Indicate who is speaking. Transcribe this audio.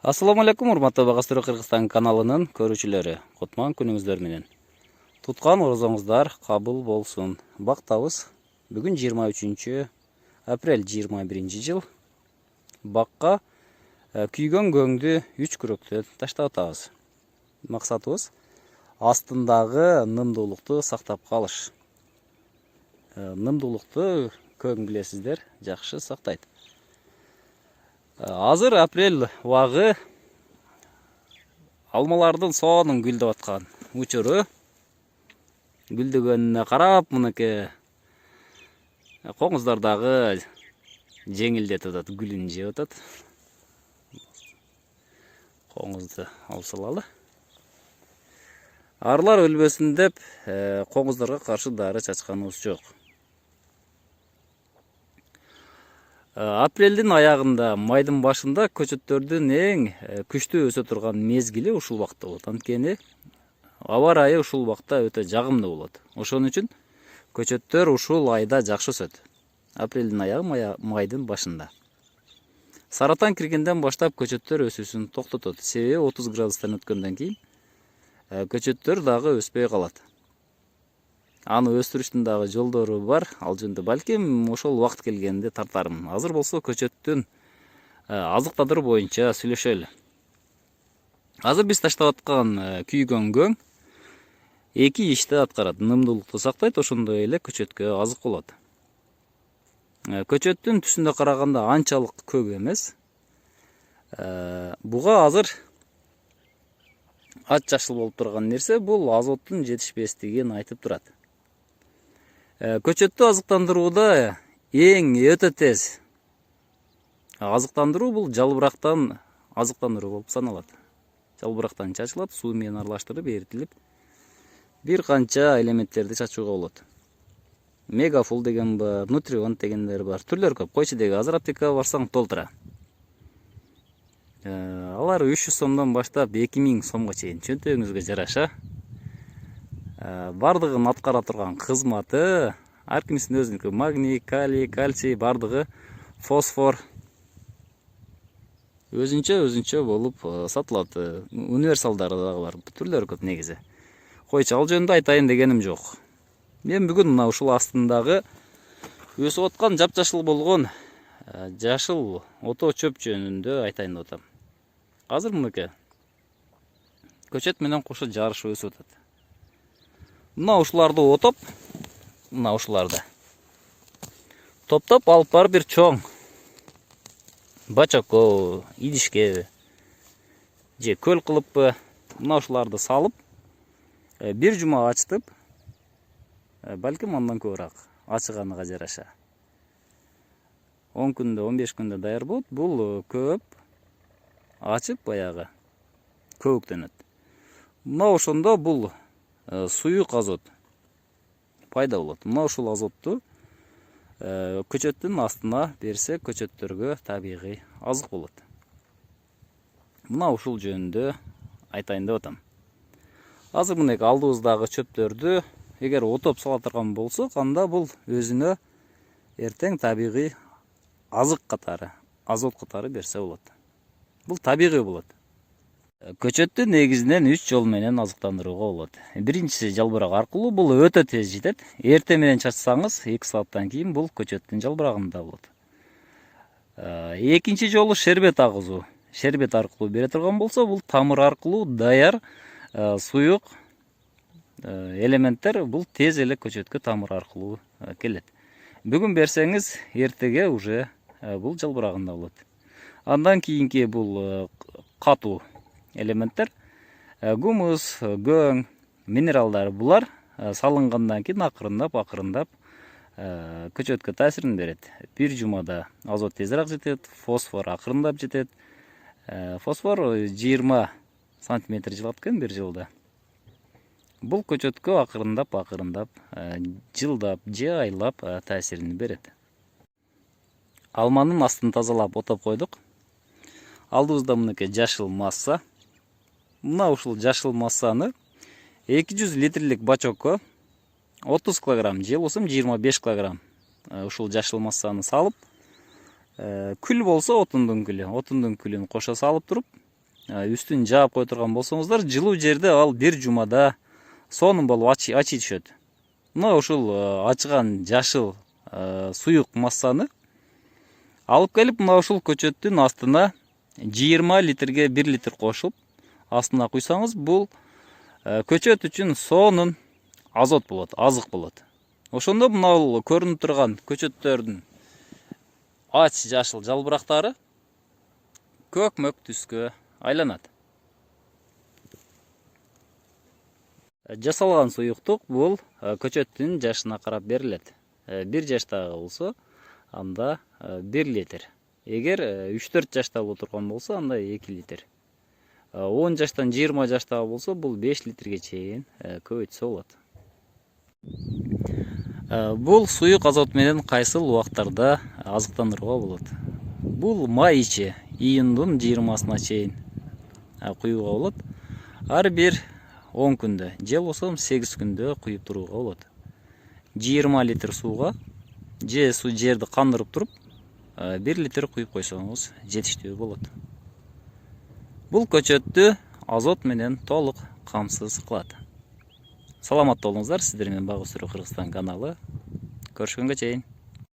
Speaker 1: Assalamu alaikum, урматтуу Багастыруу Кыргызстан каналынын көрүүчүлөрү. Кутман күнүңүздөр менен. Туткан орозоңуздар кабыл болсун. Бактабыз. Бүгүн 23 апрель 21 жыл. Бакка күйгөн көңдү 3 күрөктөн таштап атабыз. Максатыбыз астындагы нымдуулукту сактап калыш. Нымдуулукту көң билесиздер, жакшы сактайт. Азыр апрель вагы алмалардын соонун гүлдөп аткан учуру. Гүлдөгөнүнө карап, мынакей коңуздар дагы жеңилдетип атат, гүлүн жеп атат. Коңузду алып салалы. Арылар өлбөсүн деп коңуздарга каршы дары чачканыбыз жок. Апрелдин аягында, майдын башында көчөттөрдүн эң күчтүү өсө турган мезгили ушул убакта болот. Анткени аба ырайы ушул убакта өтө жагымдуу болот. Ошон үчүн көчөттөр ушул айда жакшы өсөт. Апрелдин аягы, майдын башында. Саратан киргенден баштап көчөттөр өсүүсүн токтотот. Себеби 30 градустан өткөндөн кийин көчөттөр дагы өспөй калат. Аны өстүрүштүн дагы жолдору бар. Ал жөнүндө балким ошол убакыт келгенде тартармын. Азыр болсо көчөттүн азыктандыруу боюнча сүйлөшөлү. Азыр биз таштап аткан күйгөн көң эки ишти аткарат. Нымдуулукту сактайт, ошондой эле көчөткө азык болот. Көчөттүн түсүнө караганда анчалык көп эмес. Буга азыр ат жашыл болуп турган нерсе бул азоттун жетишпестигин айтып турат. Көчөттү азыктандырууда эң өтө тез азыктандыруу бул жалбырактан азыктандыруу болуп саналат. Жалбырактан чачылат, суу менен аралаштырып, эритилип, бир канча элементтерди чачууга болот. Мегафул деген бар, нутрион дегендер бар, түрлөр көп. Койчу деги азыр аптекага барсаң толтура. Алар 300 сомдон баштап 2000 сомго чейин чөнтөгүңүзгө жараша. Бардыгын аткара турган кызматы, ар кимисинин өзүнүкү, магний, калий, кальций, бардыгы, фосфор өзүнчө болуп сатылат. Универсалдары дагы бар, түрлөрү көп негизи. Койчу, ал жөнүндө айтайын дегеним жок. Мен бүгүн мына ушул астындагы өсүп аткан жапжашыл болгон жашыл ото чөп жөнүндө айтайын деп атам. Азыр мынакей көчөт менен кошо жарышып өсүп атат. Мына ушуларды отоп, мына ушуларды топтоп алып барып бир чоң бачокко, идишке же көл кылыппы, мына ушуларды салып, бир жума ачтып, балким андан көбүрөөк ачыганыга жараша 10 күндө, 15 күндө даяр болот. Бул көп ачып баягы көбүктөнөт. Мына ошондо бул суюк азот пайда болот. Мына ушул азотту көчөттүн астына берсе, көчөттөргө табигый азык болот. Мына ушул жөнүндө айтайын деп атам. Азыр мынакей алдыбыздагы чөптөрдү эгер отоп сала турган болсок, анда бул өзүнө эртең табигый азык катары, азот катары берсе болот. Бул табигый болот. Көчөттү негизинен 3 жол менен азыктандырууга болот. Биринчиси жалбырак аркылуу, бул өтө тез жетет. Эртең менен чачсаңыз 2 сааттан кийин бул көчөттүн жалбырагында болот. Экинчи жолу шербет агызуу. Шербет аркылуу бере турган болсо, бул тамыр аркылуу даяр суюк элементтер бул тез эле көчөткө тамыр аркылуу келет. Бүгүн берсеңиз, эртеге уже бул жалбырагында болот. Андан кийинки бул катуу элементтер, гумус, көң, минералдар, булар салынгандан кийин акырындап көчөткө таасирин берет. Бир жумада азот тезирээк жетет, фосфор акырындап жетет. Фосфор 20 сантиметр жылат экен бир жылда. Бул көчөткө акырындап жылдап же айлап таасирин берет. Алманын астын тазалап отоп койдук. Алдыбызда мынакей жашыл масса. Мына ушул жашыл массаны 200 литрлик бачокко 30 килограмм же болсо 25 килограмм ушул жашыл массаны салып, күл болсо отундун күлүн кошо салып туруп, үстүн жаап кое турган болсоңуздар, жылуу жерде ал бир жумада сонун болуп ачый түшөт. Мына ушул ачыган жашыл суюк массаны алып келип, мына ушул көчөттүн астына 20 литрге 1 литр кошуп, астына куйсаңыз, бул көчөт үчүн сонун азот болот, азык болот. Ошондо мына көрүнүп турган көчөттөрдүн ач жашыл жалбырактары көк-мөк түскө айланат. Жасалган суюктук бул көчөттүн жашына карап берилет. 1 жаштагы болсо, анда 1 литр. Эгер 3-4 жаштагы турган болсо, анда 2 литр. 10 жаштан 20 жаштагы болсо, бул 5 литрге чейин көбөйтсө болот. Бул суюк азот менен кайсыл убактарда азыктандырууга болот? Бул май ичи, июндун 20-сына чейин куюуга болот. Ар бир 10 күндө, же болсо 8 күндө куюп турууга болот. 20 литр сууга же жерди кандырып туруп, 1 литр куюп койсоңуз жетиштүү болот. Бул көчөттү азот менен толук камсыз кылат. Саламатта болуңуздар, сиздер менен Багуу Сүрө Кыргызстан каналы. Көрүшкөнгө чейин.